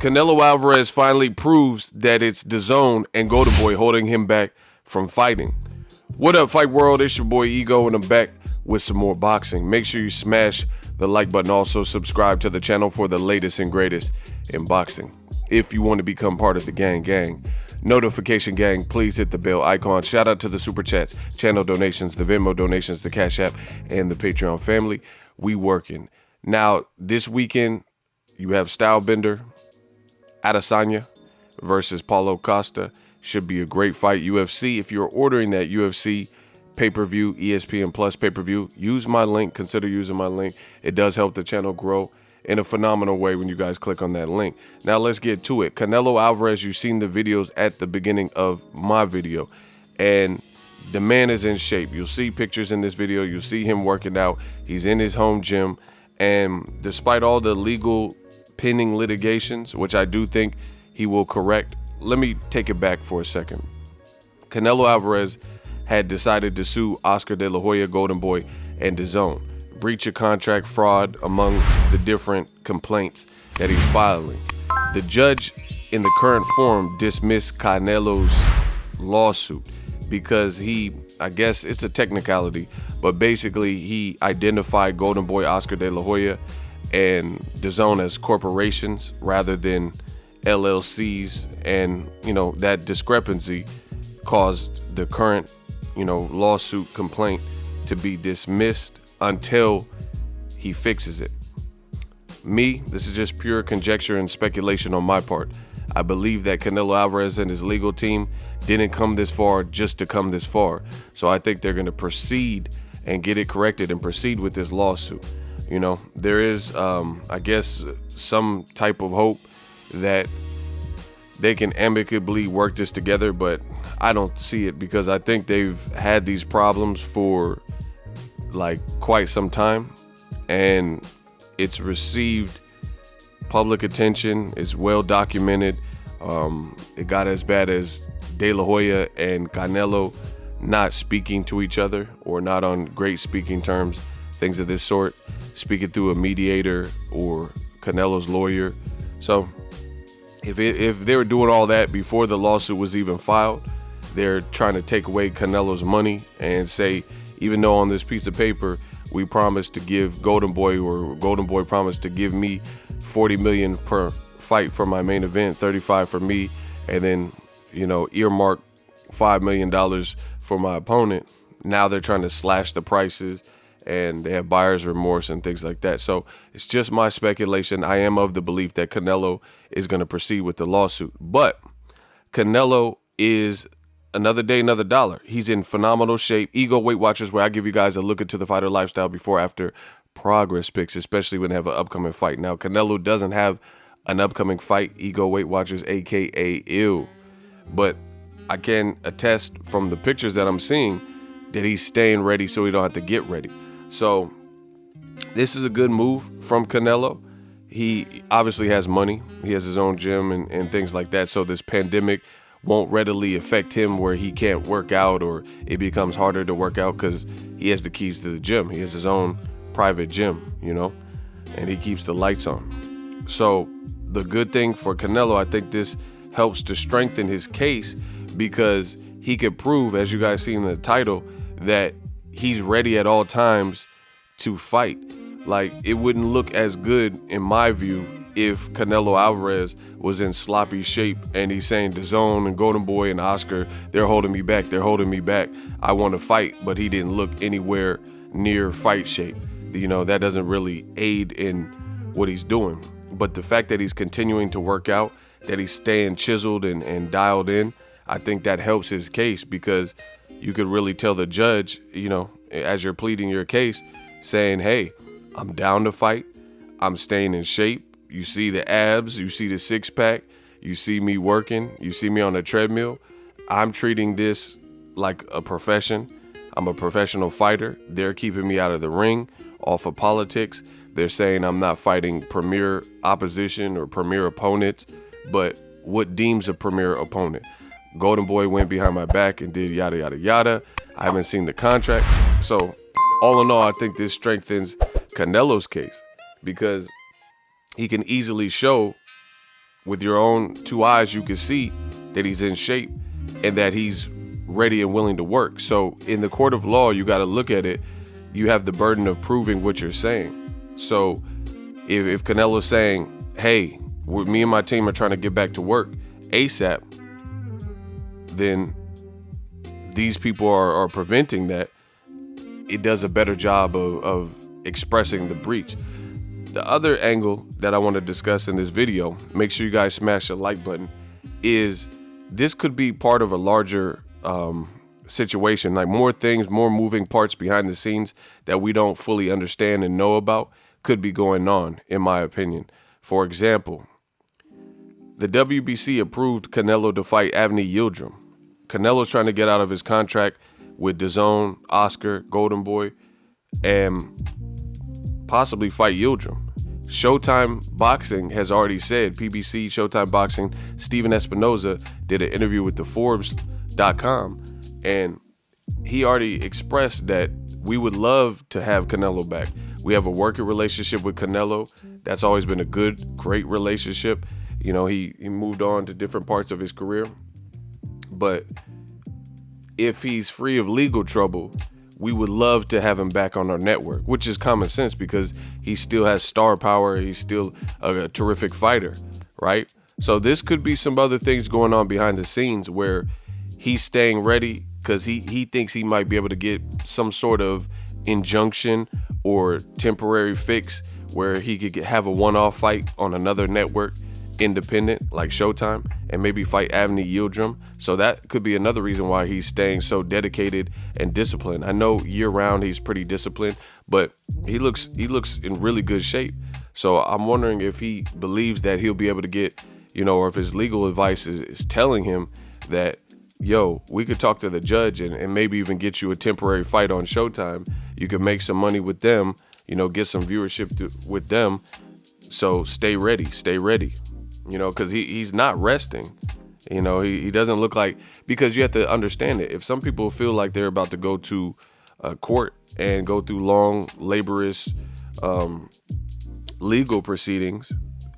Canelo Alvarez finally proves that it's DAZN and Golden Boy holding him back from fighting. What up, Fight World? It's your boy Ego, and I'm back with some more boxing. Make sure you smash the like button. Also, subscribe to the channel for the latest and greatest in boxing. If you want to become part of the gang, notification gang, please hit the bell icon. Shout out to the super chats, channel donations, the Venmo donations, the Cash App, and the Patreon family. We working. Now, this weekend, you have Stylebender, Adesanya versus Paulo Costa. Should be a great fight. UFC, if you're ordering that UFC pay-per-view, ESPN Plus pay-per-view, use my link. Consider using my link. It does help the channel grow in a phenomenal way when you guys click on that link. Now let's get to it. Canelo Alvarez, you've seen the videos at the beginning of my video, and the man is in shape. You'll see pictures in this video. You'll see him working out. He's in his home gym, and despite all the legal pending litigations, which I do think he will correct, let me take it back for a second. Canelo Alvarez had decided to sue OScar De La Hoya, Golden Boy, and DAZN. Breach of contract, fraud, among the different complaints that he's filing. The judge in the current form dismissed Canelo's lawsuit because I guess it's a technicality, but basically he identified Golden Boy, OScar De La Hoya, and DAZN as corporations rather than LLCs, and that discrepancy caused the current lawsuit complaint to be dismissed until he fixes it. This is just pure conjecture and speculation on my part. I believe that Canelo Alvarez and his legal team didn't come this far just to come this far. So I think they're going to proceed and get it corrected and proceed with this lawsuit. There is, I guess, some type of hope that they can amicably work this together, but I don't see it because I think they've had these problems for like quite some time, and it's received public attention. It's well documented. It got as bad as De La Hoya and Canelo not speaking to each other or not on great speaking terms, things of this sort, speaking through a mediator or Canelo's lawyer. So if they were doing all that before the lawsuit was even filed, they're trying to take away Canelo's money and say, even though on this piece of paper we promised to give Golden Boy, or Golden Boy promised to give me $40 million per fight for my main event, 35 for me, and then earmark $5 million for my opponent. Now they're trying to slash the prices, and they have buyer's remorse and things like that. So it's just my speculation. I am of the belief that Canelo is going to proceed with the lawsuit, but Canelo is another day, another dollar. He's in phenomenal shape. Ego Weight Watchers, where I give you guys a look into the fighter lifestyle before, after progress picks, especially when they have an upcoming fight. Now, Canelo doesn't have an upcoming fight, Ego Weight Watchers, aka Ill, but I can attest from the pictures that I'm seeing that he's staying ready so he don't have to get ready. So this is a good move from Canelo. He obviously has money. He has his own gym and things like that. So this pandemic won't readily affect him where he can't work out, or it becomes harder to work out because he has the keys to the gym. He has his own private gym, and he keeps the lights on. So the good thing for Canelo, I think this helps to strengthen his case, because he could prove, as you guys see in the title, that he's ready at all times to fight. Like, it wouldn't look as good, in my view, if Canelo Alvarez was in sloppy shape and he's saying DAZN and Golden Boy and OScar, they're holding me back, I want to fight, but he didn't look anywhere near fight shape. That doesn't really aid in what he's doing. But the fact that he's continuing to work out, that he's staying chiseled and dialed in, I think that helps his case, because you could really tell the judge, as you're pleading your case, saying, hey, I'm down to fight, I'm staying in shape. You see the abs, you see the six-pack, you see me working, you see me on a treadmill. I'm treating this like a profession. I'm a professional fighter. They're keeping me out of the ring, off of politics. They're saying I'm not fighting premier opposition or premier opponents, but what deems a premier opponent? Golden Boy went behind my back and did yada, yada, yada. I haven't seen the contract. So all in all, I think this strengthens Canelo's case, because he can easily show with your own two eyes, you can see that he's in shape and that he's ready and willing to work. So in the court of law, you got to look at it. You have the burden of proving what you're saying. So if Canelo's saying, hey, me and my team are trying to get back to work ASAP, then these people are preventing that. It does a better job of expressing the breach. The other angle that I want to discuss in this video, make sure you guys smash the like button, is this could be part of a larger situation, like more things, more moving parts behind the scenes that we don't fully understand and know about could be going on, in my opinion. For example, the WBC approved Canelo to fight Avni Yildirim. Canelo's trying to get out of his contract with DAZN, OScar, Golden Boy, and possibly fight Yildirim. Showtime Boxing has already said, PBC, Showtime Boxing, Steven Espinoza did an interview with the Forbes.com, and he already expressed that we would love to have Canelo back. We have a working relationship with Canelo. That's always been a good, great relationship. You know, he moved on to different parts of his career. But if he's free of legal trouble, we would love to have him back on our network, which is common sense because he still has star power. He's still a terrific fighter, right? So this could be some other things going on behind the scenes where he's staying ready because he thinks he might be able to get some sort of injunction or temporary fix where he could have a one-off fight on another network, independent like Showtime, and maybe fight Avni Yildirim. So that could be another reason why he's staying so dedicated and disciplined. I know year-round he's pretty disciplined, but he looks in really good shape. So I'm wondering if he believes that he'll be able to get, you know, or if his legal advice is telling him that, yo, we could talk to the judge and maybe even get you a temporary fight on Showtime. You could make some money with them, you know, get some viewership with them. So stay ready, you know, because he's not resting. You know, he doesn't look like, because you have to understand it. If some people feel like they're about to go to court and go through long, laborious legal proceedings,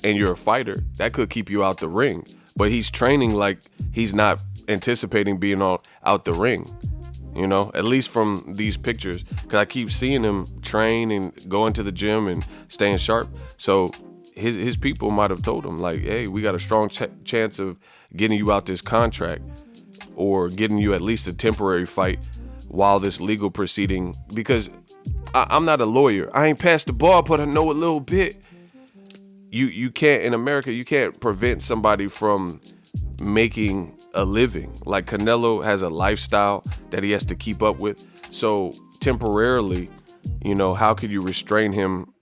and you're a fighter, that could keep you out the ring. But he's training like he's not anticipating being out the ring, you know, at least from these pictures, because I keep seeing him train and going to the gym and staying sharp. So his people might have told him, like, hey, we got a strong chance of getting you out this contract or getting you at least a temporary fight while this legal proceeding, because I'm not a lawyer. I ain't passed the bar, but I know a little bit. You can't, in America, you can't prevent somebody from making a living. Like Canelo has a lifestyle that he has to keep up with. So temporarily, you know, how could you restrain him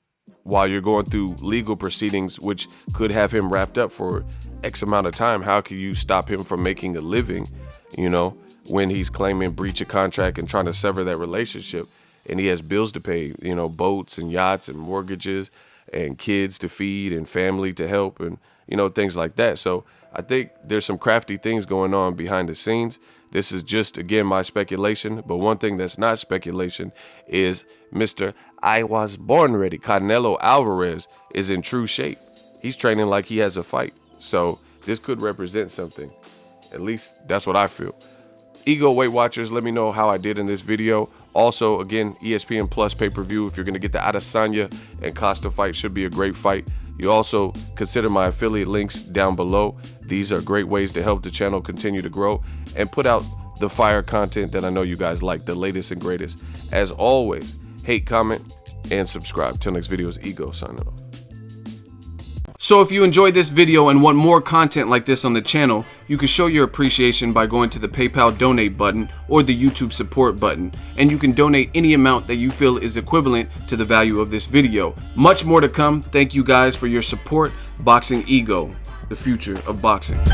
while you're going through legal proceedings, which could have him wrapped up for X amount of time? How can you stop him from making a living, you know, when he's claiming breach of contract and trying to sever that relationship, and he has bills to pay, you know, boats and yachts and mortgages and kids to feed and family to help and, you know, things like that. So I think there's some crafty things going on behind the scenes. This is just, again, my speculation. But one thing that's not speculation is Mr. I was born ready. Canelo Alvarez is in true shape. He's training like he has a fight. So this could represent something. At least that's what I feel. Ego Weight Watchers, let me know how I did in this video. Also, again, ESPN Plus pay-per-view. If you're going to get the Adesanya and Costa fight, should be a great fight. You also consider my affiliate links down below. These are great ways to help the channel continue to grow and put out the fire content that I know you guys like, the latest and greatest. As always, hate, comment, and subscribe. Till next video, is Ego signing off. So if you enjoyed this video and want more content like this on the channel, you can show your appreciation by going to the PayPal donate button or the YouTube support button, and you can donate any amount that you feel is equivalent to the value of this video. Much more to come. Thank you guys for your support. Boxing Ego, the future of boxing.